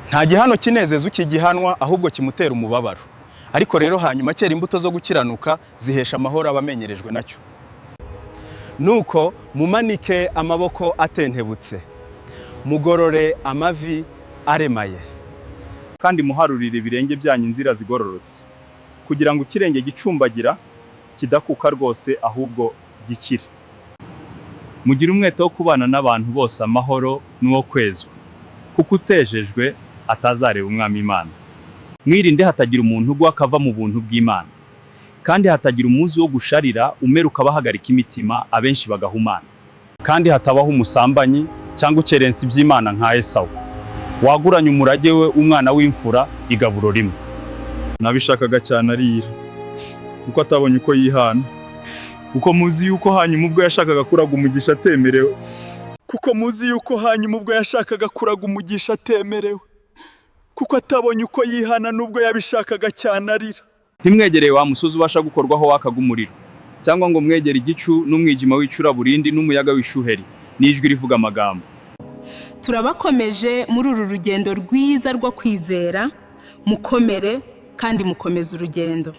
nta gihano kinezeza ukigihanwa ahubwo kimutera umubabaro, ariko rero hanyuma cyera imbuto zo gukiranuka zihesha amahoro abamenyerejwe nacyo. Nuko mumanike amaboko atentebutse, mugorore amavi aremaye, kandi muharurire ibirenge byanyu inzira zigororotse, kugira ngo ikirenge gicumbagira kidakuka rwose ahubwo gikire. Mugire umwete wo kubana n'abantu bose amahoro n'uwo kwezwa, kuko utejejwe atazareba umwami Imana. Mwirinde hatagira umuntu ugwa akava mu buntu bw'Imana, kandi hatagira umuzi wo gusharira umeruka bahagarika imitima abenshi bagahumana, kandi hatabaho umusambanyi cyangwa ukerensa iby'Imana nka Esawu waguranye umurage we umwana w'imfura igaburo rimwe. Nabishakaga cyane arira kuko atabonye uko yihana, kuko muzi yuko hanyuma ubwo yashakaga kuraga umugisha atemerewe, kuko atabonye uko yihana nubwo yabishakaga cyane arira. Ntimwegereye wa musozi ubasha gukorwaho wakaga umuriro, cyangwa ngo mwegere igicu n'umwijima w'icuraburindi n'umuyaga w'ishuheri n'ijwi rivuga amagambo. Turabakomeje muri uru rugendo rwiza rwo kwizera, mukomere kandi mukomeze urugendo.